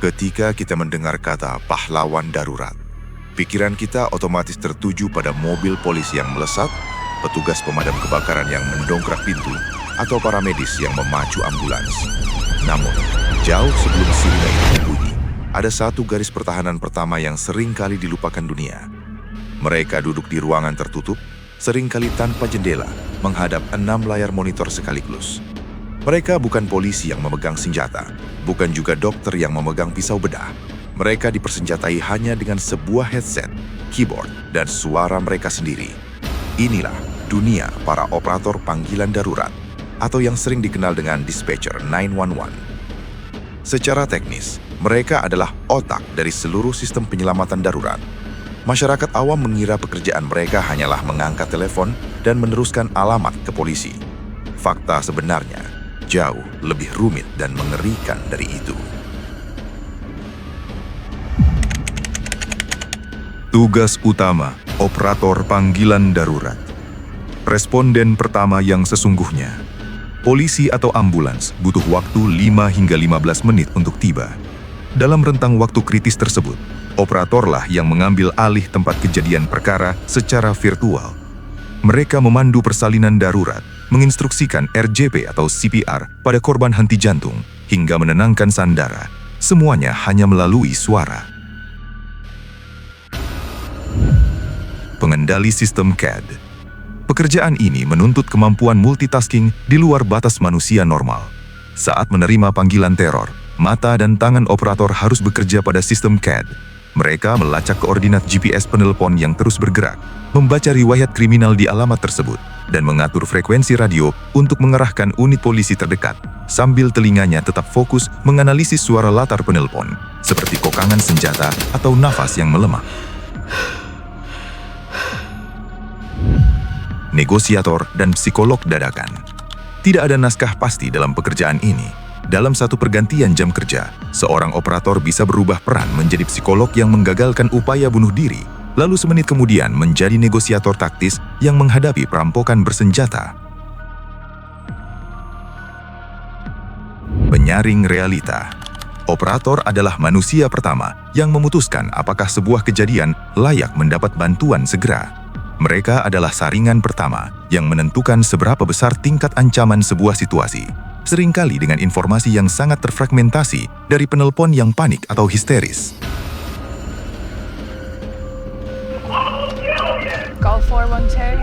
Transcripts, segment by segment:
Ketika kita mendengar kata pahlawan darurat, pikiran kita otomatis tertuju pada mobil polisi yang melesat, petugas pemadam kebakaran yang mendongkrak pintu, atau paramedis yang memacu ambulans. Namun, jauh sebelum sirine itu berbunyi, ada satu garis pertahanan pertama yang sering kali dilupakan dunia. Mereka duduk di ruangan tertutup, seringkali tanpa jendela, menghadap 6 layar monitor sekaligus. Mereka bukan polisi yang memegang senjata, bukan juga dokter yang memegang pisau bedah. Mereka dipersenjatai hanya dengan sebuah headset, keyboard, dan suara mereka sendiri. Inilah dunia para operator panggilan darurat, atau yang sering dikenal dengan dispatcher 911. Secara teknis, mereka adalah otak dari seluruh sistem penyelamatan darurat. Masyarakat awam mengira pekerjaan mereka hanyalah mengangkat telepon dan meneruskan alamat ke polisi. Fakta sebenarnya jauh lebih rumit dan mengerikan dari itu. Tugas utama operator panggilan darurat. Responden pertama yang sesungguhnya. Polisi atau ambulans butuh waktu 5 hingga 15 menit untuk tiba. Dalam rentang waktu kritis tersebut, operatorlah yang mengambil alih tempat kejadian perkara secara virtual. Mereka memandu persalinan darurat, menginstruksikan RJP atau CPR pada korban henti jantung, hingga menenangkan sandara. Semuanya hanya melalui suara. Pengendali sistem CAD. Pekerjaan ini menuntut kemampuan multitasking di luar batas manusia normal. Saat menerima panggilan teror, mata dan tangan operator harus bekerja pada sistem CAD. Mereka melacak koordinat GPS penelpon yang terus bergerak, membaca riwayat kriminal di alamat tersebut, dan mengatur frekuensi radio untuk mengerahkan unit polisi terdekat, sambil telinganya tetap fokus menganalisis suara latar penelpon, seperti kokangan senjata atau nafas yang melemah. Negosiator dan psikolog dadakan. Tidak ada naskah pasti dalam pekerjaan ini. Dalam satu pergantian jam kerja, seorang operator bisa berubah peran menjadi psikolog yang menggagalkan upaya bunuh diri, lalu semenit kemudian menjadi negosiator taktis yang menghadapi perampokan bersenjata. Penyaring realita. Operator adalah manusia pertama yang memutuskan apakah sebuah kejadian layak mendapat bantuan segera. Mereka adalah saringan pertama yang menentukan seberapa besar tingkat ancaman sebuah situasi, seringkali dengan informasi yang sangat terfragmentasi dari penelpon yang panik atau histeris. Golf 412.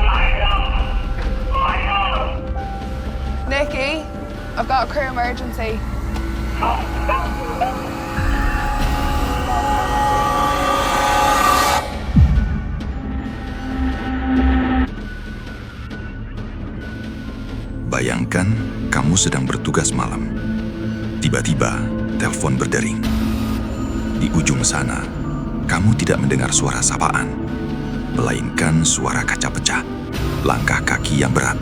Nikki, I've got a crew emergency. Bayangkan kamu sedang bertugas malam. Tiba-tiba, telepon berdering. Di ujung sana, kamu tidak mendengar suara sapaan, melainkan suara kaca pecah, langkah kaki yang berat,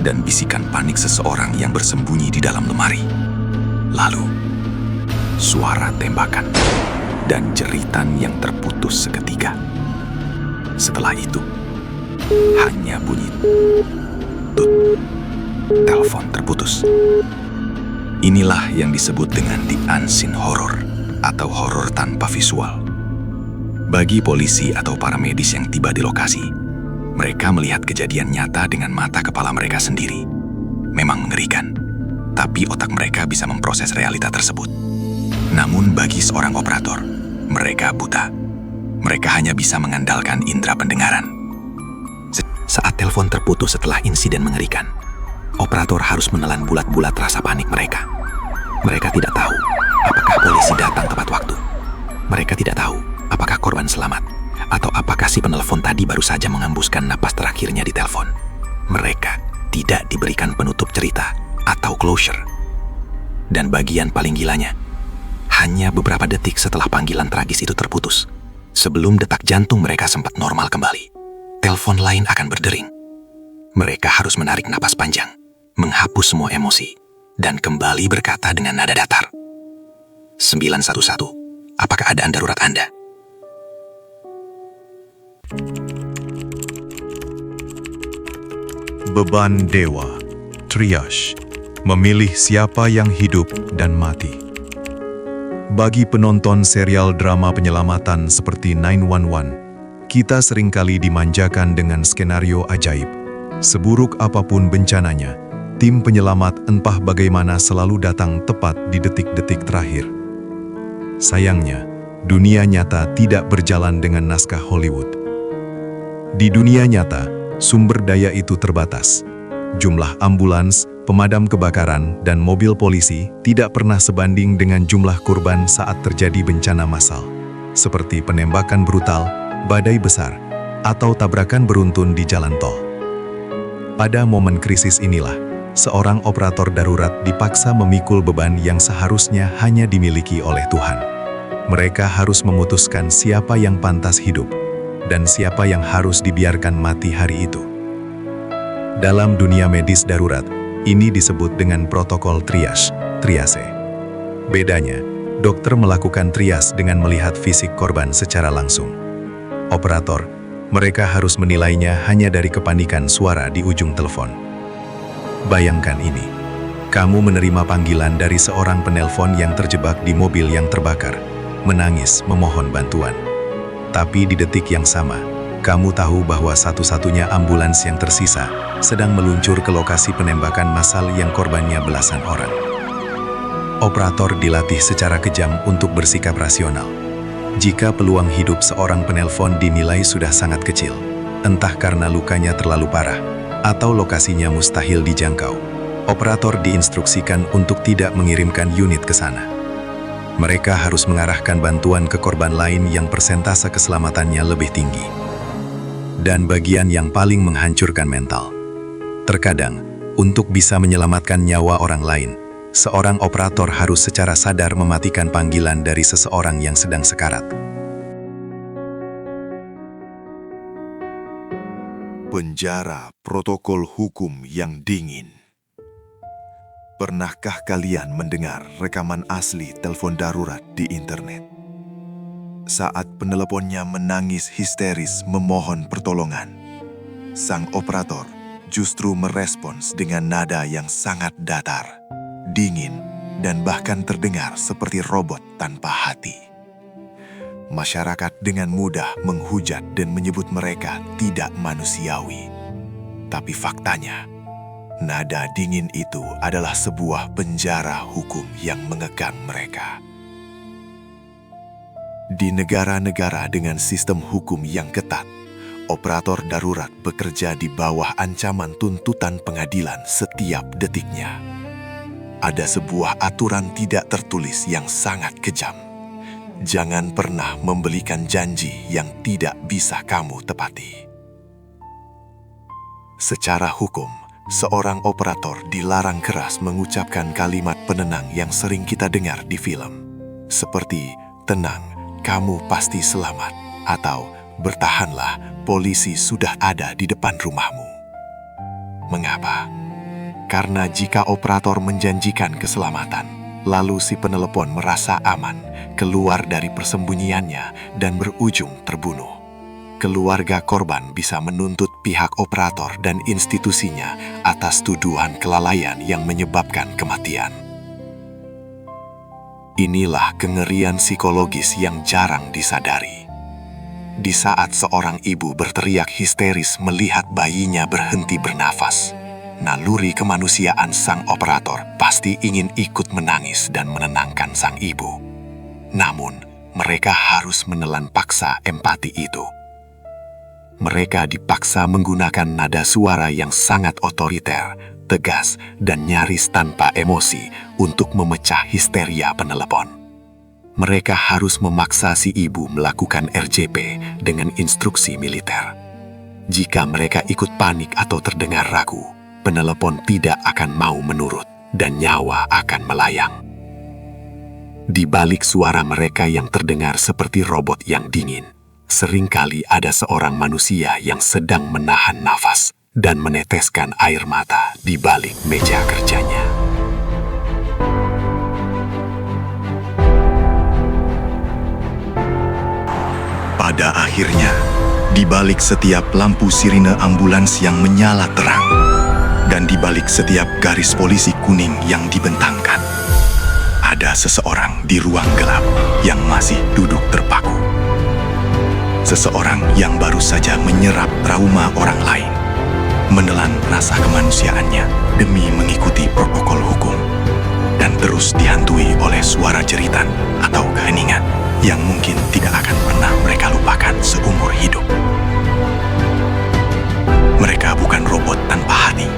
dan bisikan panik seseorang yang bersembunyi di dalam lemari. Lalu, suara tembakan dan jeritan yang terputus seketika. Setelah itu, hanya bunyi tut. Telepon terputus. Inilah yang disebut dengan the unseen horror atau horor tanpa visual. Bagi polisi atau para medis yang tiba di lokasi, mereka melihat kejadian nyata dengan mata kepala mereka sendiri. Memang mengerikan, tapi otak mereka bisa memproses realita tersebut. Namun bagi seorang operator, mereka buta. Mereka hanya bisa mengandalkan indera pendengaran. Saat telepon terputus setelah insiden mengerikan, operator harus menelan bulat-bulat rasa panik mereka. Mereka tidak tahu apakah polisi datang tepat waktu. Mereka tidak tahu apakah korban selamat, atau apakah si penelpon tadi baru saja mengembuskan napas terakhirnya di telepon. Mereka tidak diberikan penutup cerita atau closure. Dan bagian paling gilanya, hanya beberapa detik setelah panggilan tragis itu terputus, sebelum detak jantung mereka sempat normal kembali, telepon lain akan berdering. Mereka harus menarik napas panjang, menghapus semua emosi, dan kembali berkata dengan nada datar. 911, apakah keadaan darurat Anda? Beban dewa, triage, memilih siapa yang hidup dan mati. Bagi penonton serial drama penyelamatan seperti 911, kita seringkali dimanjakan dengan skenario ajaib. Seburuk apapun bencananya, tim penyelamat entah bagaimana selalu datang tepat di detik-detik terakhir. Sayangnya, dunia nyata tidak berjalan dengan naskah Hollywood. Di dunia nyata, sumber daya itu terbatas. Jumlah ambulans, pemadam kebakaran, dan mobil polisi tidak pernah sebanding dengan jumlah korban saat terjadi bencana massal, seperti penembakan brutal, badai besar, atau tabrakan beruntun di jalan tol. Pada momen krisis inilah, seorang operator darurat dipaksa memikul beban yang seharusnya hanya dimiliki oleh Tuhan. Mereka harus memutuskan siapa yang pantas hidup dan siapa yang harus dibiarkan mati hari itu. Dalam dunia medis darurat, ini disebut dengan protokol triase. Bedanya, dokter melakukan trias dengan melihat fisik korban secara langsung. Operator, mereka harus menilainya hanya dari kepanikan suara di ujung telepon. Bayangkan ini, kamu menerima panggilan dari seorang penelpon yang terjebak di mobil yang terbakar, menangis memohon bantuan. Tapi di detik yang sama, kamu tahu bahwa satu-satunya ambulans yang tersisa sedang meluncur ke lokasi penembakan massal yang korbannya belasan orang. Operator dilatih secara kejam untuk bersikap rasional. Jika peluang hidup seorang penelpon dinilai sudah sangat kecil, entah karena lukanya terlalu parah atau lokasinya mustahil dijangkau, operator diinstruksikan untuk tidak mengirimkan unit ke sana. Mereka harus mengarahkan bantuan ke korban lain yang persentase keselamatannya lebih tinggi. Dan bagian yang paling menghancurkan mental. Terkadang, untuk bisa menyelamatkan nyawa orang lain, seorang operator harus secara sadar mematikan panggilan dari seseorang yang sedang sekarat. Penjara protokol hukum yang dingin. Pernahkah kalian mendengar rekaman asli telepon darurat di internet? Saat peneleponnya menangis histeris memohon pertolongan, sang operator justru merespons dengan nada yang sangat datar, dingin, dan bahkan terdengar seperti robot tanpa hati. Masyarakat dengan mudah menghujat dan menyebut mereka tidak manusiawi. Tapi faktanya, nada dingin itu adalah sebuah penjara hukum yang mengekang mereka. Di negara-negara dengan sistem hukum yang ketat, operator darurat bekerja di bawah ancaman tuntutan pengadilan setiap detiknya. Ada sebuah aturan tidak tertulis yang sangat kejam. Jangan pernah membelikan janji yang tidak bisa kamu tepati. Secara hukum, seorang operator dilarang keras mengucapkan kalimat penenang yang sering kita dengar di film. Seperti, tenang, kamu pasti selamat, atau bertahanlah, polisi sudah ada di depan rumahmu. Mengapa? Karena jika operator menjanjikan keselamatan, lalu si penelepon merasa aman, keluar dari persembunyiannya dan berujung terbunuh. Keluarga korban bisa menuntut pihak operator dan institusinya atas tuduhan kelalaian yang menyebabkan kematian. Inilah kengerian psikologis yang jarang disadari. Di saat seorang ibu berteriak histeris melihat bayinya berhenti bernafas, naluri kemanusiaan sang operator pasti ingin ikut menangis dan menenangkan sang ibu. Namun, mereka harus menelan paksa empati itu. Mereka dipaksa menggunakan nada suara yang sangat otoriter, tegas, dan nyaris tanpa emosi untuk memecah histeria penelepon. Mereka harus memaksa si ibu melakukan RJP dengan instruksi militer. Jika mereka ikut panik atau terdengar ragu, penelepon tidak akan mau menurut dan nyawa akan melayang. Di balik suara mereka yang terdengar seperti robot yang dingin, seringkali ada seorang manusia yang sedang menahan nafas dan meneteskan air mata di balik meja kerjanya. Pada akhirnya, di balik setiap lampu sirine ambulans yang menyala terang, dan di balik setiap garis polisi kuning yang dibentangkan, Ada seseorang di ruang gelap yang masih duduk terpaku. Seseorang yang baru saja menyerap trauma orang lain, menelan rasa kemanusiaannya demi mengikuti protokol hukum, dan terus dihantui oleh suara jeritan atau keheningan yang mungkin tidak akan pernah mereka lupakan seumur hidup. Mereka bukan robot tanpa hati.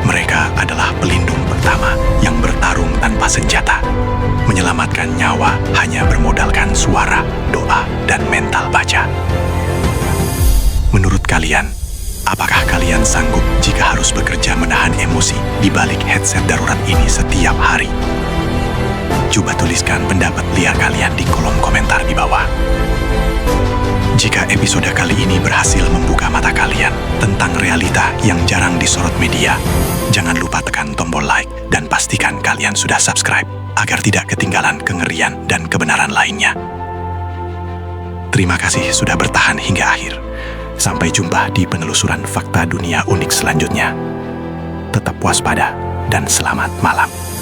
Mereka adalah pelindung pertama yang bertarung tanpa senjata, menyelamatkan nyawa hanya bermodalkan suara, doa, dan mental baja. Menurut kalian, apakah kalian sanggup jika harus bekerja menahan emosi di balik headset darurat ini setiap hari? Coba tuliskan pendapat liar kalian di kolom komentar di bawah. Jika episode kali ini berhasil membuka mata kalian tentang realita yang jarang disorot media, jangan lupa tekan tombol like dan pastikan kalian sudah subscribe agar tidak ketinggalan kengerian dan kebenaran lainnya. Terima kasih sudah bertahan hingga akhir. Sampai jumpa di penelusuran fakta dunia unik selanjutnya. Tetap waspada dan selamat malam.